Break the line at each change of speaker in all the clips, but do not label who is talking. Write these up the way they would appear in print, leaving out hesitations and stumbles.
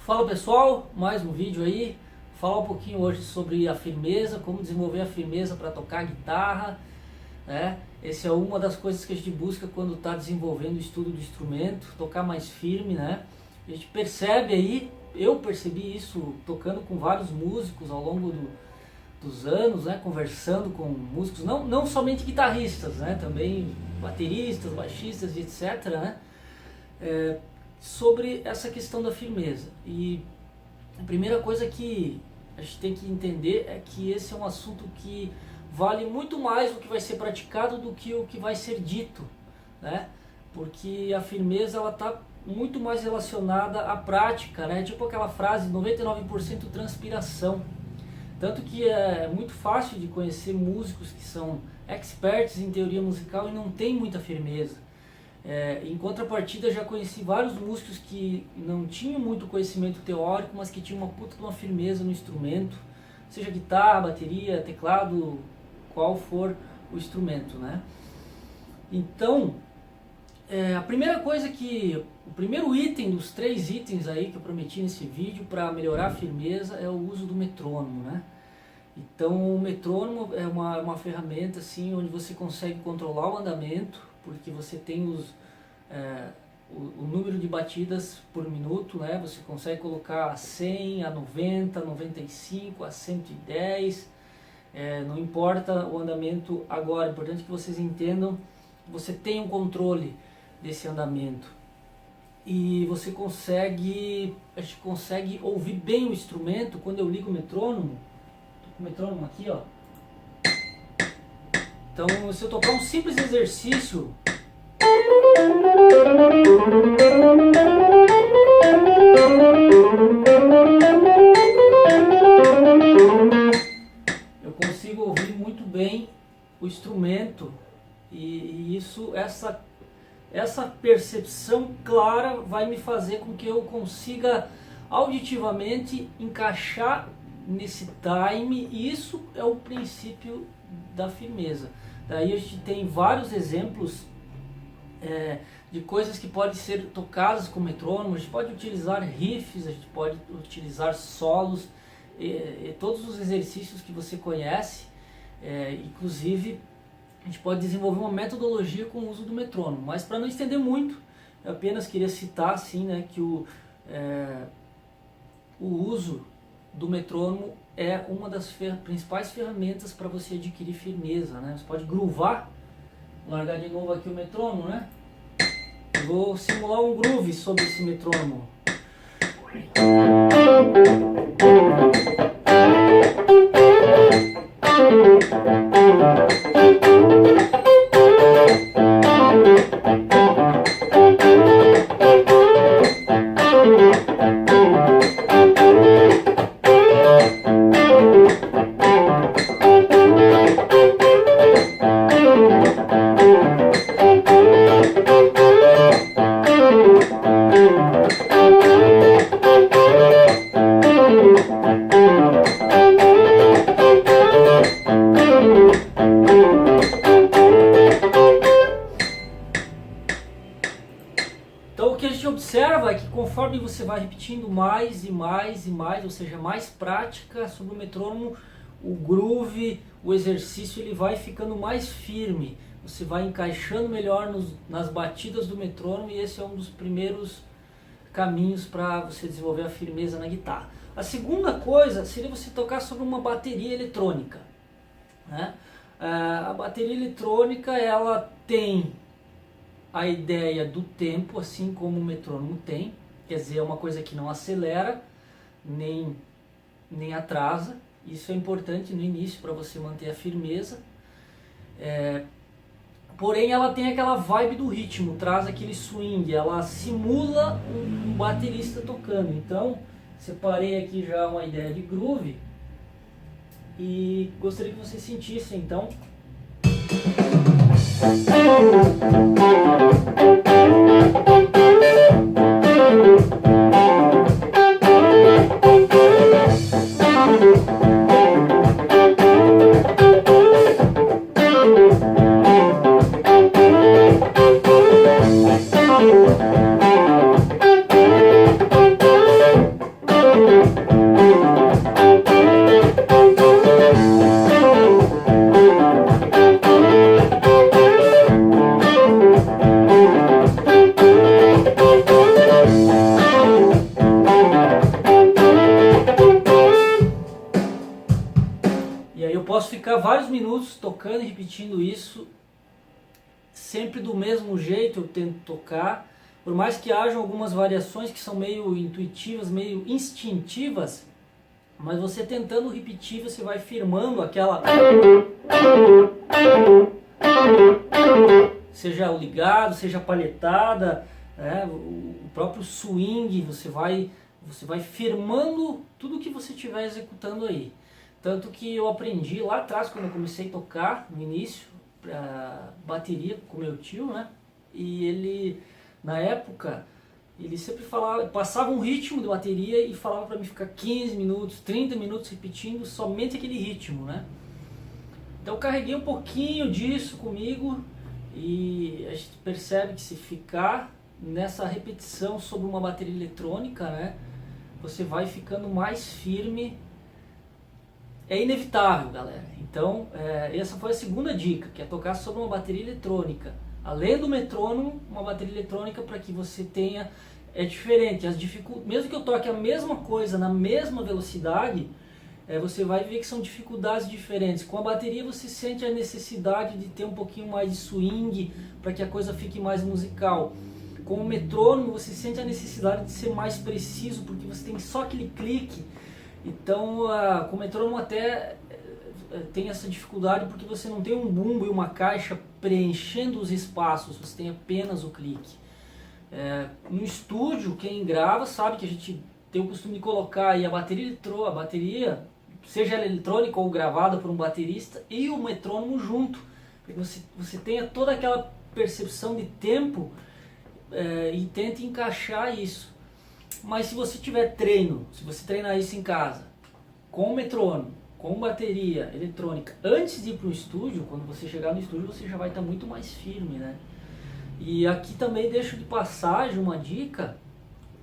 Fala pessoal, mais um vídeo aí. Vou falar um pouquinho hoje sobre a firmeza, como desenvolver a firmeza para tocar guitarra, né? Essa é uma das coisas que a gente busca quando está desenvolvendo o estudo do instrumento, tocar mais firme, né? A gente percebe aí, eu percebi isso tocando com vários músicos ao longo dos anos, né? Conversando com músicos, não somente guitarristas, né? Também bateristas, baixistas, etc, né? Sobre essa questão da firmeza. E a primeira coisa que a gente tem que entender é que esse é um assunto que vale muito mais o que vai ser praticado do que o que vai ser dito, né? Porque a firmeza ela está muito mais relacionada à prática, né? Tipo aquela frase 99% transpiração. Tanto que é muito fácil de conhecer músicos que são experts em teoria musical e não tem muita firmeza. Em contrapartida, já conheci vários músicos que não tinham muito conhecimento teórico, mas que tinham uma puta de uma firmeza no instrumento, seja guitarra, bateria, teclado, qual for o instrumento, né? Então, a primeira coisa o primeiro item dos 3 itens aí que eu prometi nesse vídeo para melhorar a firmeza é o uso do metrônomo, né? Então, o metrônomo é uma ferramenta assim, onde você consegue controlar o andamento, porque você tem o número de batidas por minuto, né? Você consegue colocar a 100, a 90, a 95, a 110, não importa o andamento agora, é importante que vocês entendam, você tem um controle desse andamento. E a gente consegue ouvir bem o instrumento quando eu ligo o metrônomo. Tô com o metrônomo aqui, ó. Então, se eu tocar um simples exercício, eu consigo ouvir muito bem o instrumento e essa percepção clara vai me fazer com que eu consiga auditivamente encaixar nesse time, e isso é o princípio da firmeza. Daí a gente tem vários exemplos de coisas que podem ser tocadas com metrônomo. A gente pode utilizar riffs, a gente pode utilizar solos, todos os exercícios que você conhece, inclusive a gente pode desenvolver uma metodologia com o uso do metrônomo. Mas para não estender muito, eu apenas queria citar assim, né, que o uso do metrônomo é uma das principais ferramentas para você adquirir firmeza, né? Você pode groovar. Vou largar de novo aqui o metrônomo, né? Eu vou simular um groove sobre esse metrônomo. Então o que a gente observa é que conforme você vai repetindo mais e mais e mais, ou seja, mais prática sobre o metrônomo, o groove, o exercício, ele vai ficando mais firme. Você vai encaixando melhor nas batidas do metrônomo, e esse é um dos primeiros caminhos para você desenvolver a firmeza na guitarra. A segunda coisa seria você tocar sobre uma bateria eletrônica, né? A bateria eletrônica, ela tem a ideia do tempo, assim como o metrônomo tem, quer dizer, é uma coisa que não acelera nem atrasa. Isso é importante no início para você manter a firmeza. Porém, ela tem aquela vibe do ritmo, traz aquele swing, ela simula um baterista tocando. Então, separei aqui já uma ideia de groove e gostaria que vocês sentissem, então. posso ficar vários minutos tocando e repetindo isso, sempre do mesmo jeito eu tento tocar, por mais que hajam algumas variações que são meio intuitivas, meio instintivas, mas você tentando repetir, você vai firmando aquela... Seja o ligado, seja a palhetada, né? O próprio swing, você vai firmando tudo que você estiver executando aí. Tanto que eu aprendi lá atrás, quando eu comecei a tocar, no início, bateria com meu tio, né? E ele, na época, ele sempre falava, passava um ritmo de bateria e falava para mim ficar 15 minutos, 30 minutos repetindo somente aquele ritmo, né? Então eu carreguei um pouquinho disso comigo e a gente percebe que se ficar nessa repetição sobre uma bateria eletrônica, né? Você vai ficando mais firme. É inevitável, galera. Então, essa foi a segunda dica, que é tocar sobre uma bateria eletrônica. Além do metrônomo, uma bateria eletrônica para que você tenha... É diferente, mesmo que eu toque a mesma coisa na mesma velocidade, você vai ver que são dificuldades diferentes. Com a bateria você sente a necessidade de ter um pouquinho mais de swing, para que a coisa fique mais musical. Com o metrônomo você sente a necessidade de ser mais preciso, porque você tem só aquele clique. Então, com o metrônomo até tem essa dificuldade porque você não tem um bumbo e uma caixa preenchendo os espaços, você tem apenas o clique. No estúdio, quem grava sabe que a gente tem o costume de colocar aí a bateria, seja ela eletrônica ou gravada por um baterista, e o metrônomo junto, para que você tenha toda aquela percepção de tempo e tente encaixar isso. Mas se você tiver treino, se você treinar isso em casa, com metrônomo, com bateria eletrônica, antes de ir para o estúdio, quando você chegar no estúdio você já vai estar muito mais firme, né? E aqui também deixo de passagem uma dica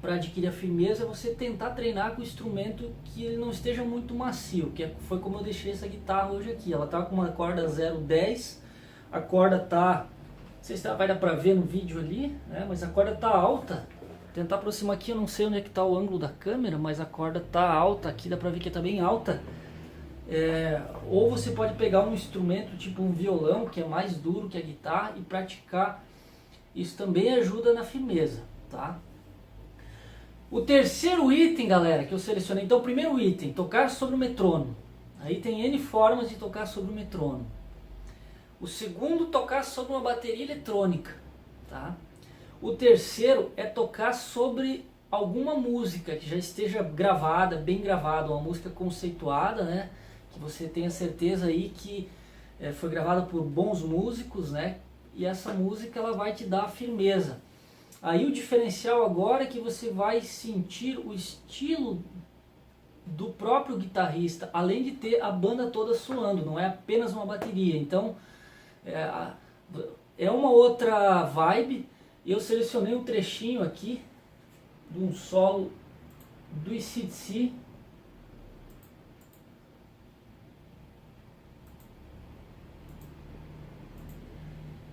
para adquirir a firmeza, é você tentar treinar com o instrumento que ele não esteja muito macio, foi como eu deixei essa guitarra hoje aqui. Ela tá com uma corda 0,10, a corda tá, não sei se vai dar para ver no vídeo ali, né? Mas a corda tá alta. Tentar aproximar aqui, eu não sei onde é que está o ângulo da câmera, mas a corda está alta aqui, dá para ver que está bem alta. Ou você pode pegar um instrumento tipo um violão, que é mais duro que a guitarra, e praticar. Isso também ajuda na firmeza, tá? O terceiro item, galera, que eu selecionei. Então, o primeiro item, tocar sobre o metrônomo. Aí tem N formas de tocar sobre o metrônomo. O segundo, tocar sobre uma bateria eletrônica, tá? O terceiro é tocar sobre alguma música que já esteja gravada, bem gravada, uma música conceituada, né? Que você tenha certeza aí que foi gravada por bons músicos, né? E essa música ela vai te dar a firmeza. Aí o diferencial agora é que você vai sentir o estilo do próprio guitarrista, além de ter a banda toda suando, não é apenas uma bateria. Então é uma outra vibe. Eu selecionei um trechinho aqui de um solo do AC/DC.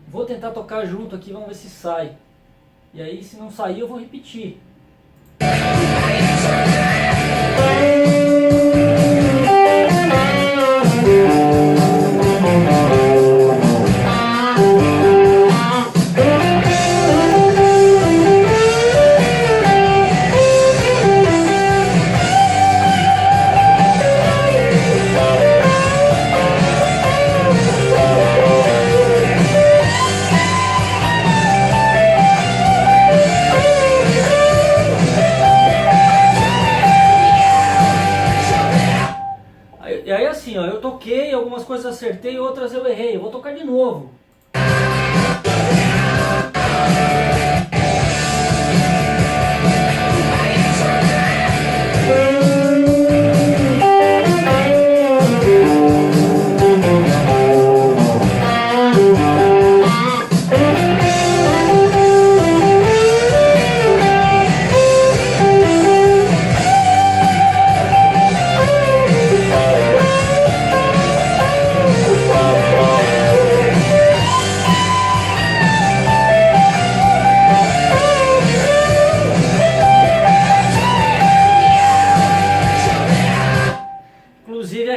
Vou tentar tocar junto aqui, vamos ver se sai. E aí, se não sair, eu vou repetir. E aí assim, ó, eu toquei, algumas coisas acertei, outras eu errei. Eu vou tocar de novo.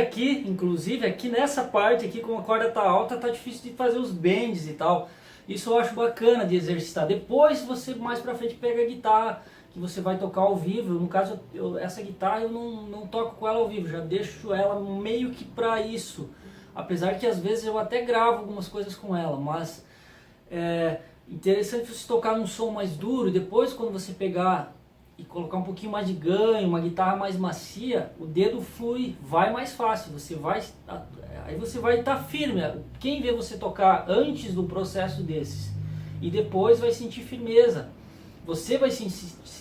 aqui, inclusive, aqui nessa parte aqui, como a corda tá alta, tá difícil de fazer os bends e tal. Isso eu acho bacana de exercitar. Depois você mais pra frente pega a guitarra, que você vai tocar ao vivo. No caso, essa guitarra eu não toco com ela ao vivo, já deixo ela meio que pra isso. Apesar que às vezes eu até gravo algumas coisas com ela, mas é interessante você tocar num som mais duro e depois quando você pegar e colocar um pouquinho mais de ganho, uma guitarra mais macia, o dedo flui, vai mais fácil, aí você vai estar firme. Quem vê você tocar antes do processo desses e depois vai sentir firmeza, você vai se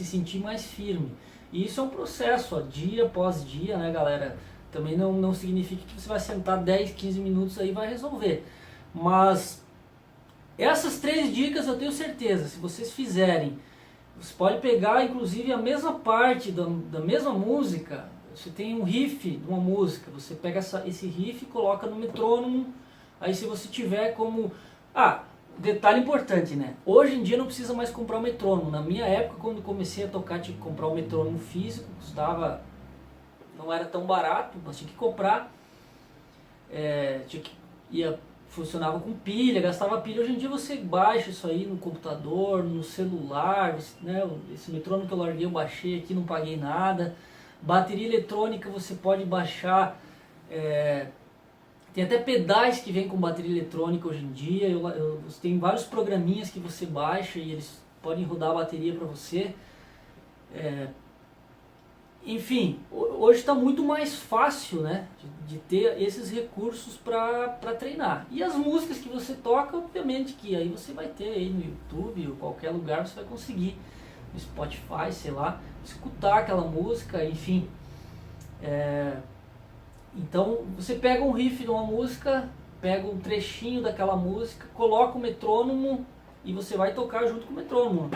sentir mais firme. E isso é um processo, ó, dia após dia, né, galera? Também não significa que você vai sentar 10, 15 minutos aí e vai resolver. Mas essas 3 dicas eu tenho certeza, se vocês fizerem, você pode pegar inclusive a mesma parte da mesma música. Você tem um riff de uma música, você pega esse riff e coloca no metrônomo. Aí se você tiver como... detalhe importante, né? Hoje em dia não precisa mais comprar um metrônomo. Na minha época, quando comecei a tocar, tinha que comprar um metrônomo físico, custava... não era tão barato, mas tinha que comprar. Funcionava com pilha, gastava pilha. Hoje em dia você baixa isso aí no computador, no celular, né? Esse metrônomo que eu larguei, eu baixei aqui, não paguei nada. Bateria eletrônica você pode baixar, tem até pedais que vêm com bateria eletrônica hoje em dia. Tem vários programinhas que você baixa e eles podem rodar a bateria para você. Enfim, hoje está muito mais fácil, né, de ter esses recursos para treinar. E as músicas que você toca, obviamente que aí você vai ter aí no YouTube ou qualquer lugar, você vai conseguir, no Spotify, sei lá, escutar aquela música, enfim. Então você pega um riff de uma música, pega um trechinho daquela música, coloca o metrônomo e você vai tocar junto com o metrônomo.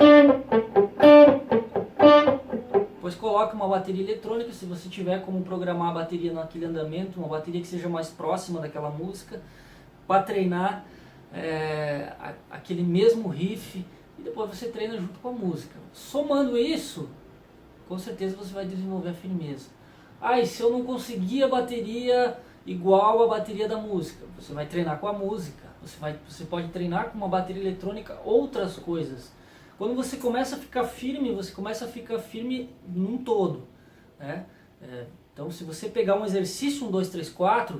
Depois coloque uma bateria eletrônica, se você tiver como programar a bateria naquele andamento, uma bateria que seja mais próxima daquela música, para treinar aquele mesmo riff, e depois você treina junto com a música. Somando isso, com certeza você vai desenvolver a firmeza. E se eu não conseguir a bateria igual a bateria da música, você vai treinar com a música, você pode treinar com uma bateria eletrônica outras coisas. Quando você começa a ficar firme, você começa a ficar firme num todo, né? Então se você pegar um exercício 1, 2, 3, 4...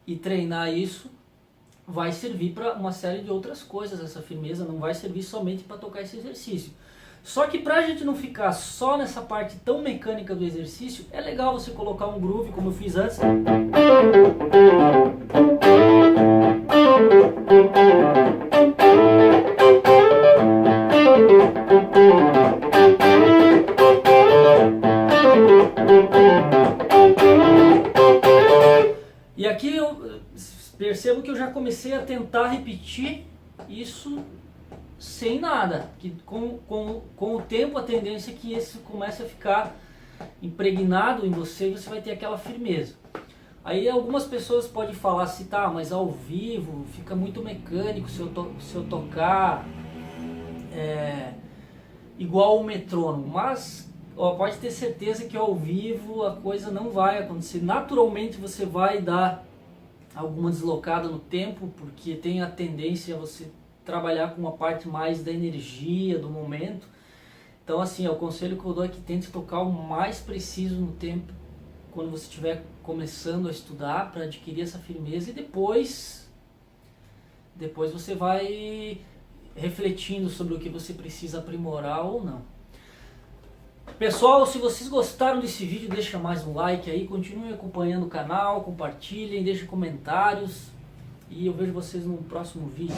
e treinar isso, vai servir para uma série de outras coisas. Essa firmeza não vai servir somente para tocar esse exercício. Só que para a gente não ficar só nessa parte tão mecânica do exercício, é legal você colocar um groove, como eu fiz antes. E aqui eu percebo que eu já comecei a tentar repetir isso sem nada, que com o tempo a tendência é que esse comece a ficar impregnado em você e você vai ter aquela firmeza. Aí algumas pessoas podem falar assim, tá, mas ao vivo fica muito mecânico se eu tocar igual o metrônomo, mas pode ter certeza que ao vivo a coisa não vai acontecer. Naturalmente você vai dar alguma deslocada no tempo, porque tem a tendência a você trabalhar com uma parte mais da energia, do momento. Então assim, o conselho que eu dou é que tente tocar o mais preciso no tempo, quando você estiver começando a estudar, para adquirir essa firmeza, e depois você vai refletindo sobre o que você precisa aprimorar ou não. Pessoal, se vocês gostaram desse vídeo, deixa mais um like aí, continuem acompanhando o canal, compartilhem, deixem comentários. E eu vejo vocês no próximo vídeo.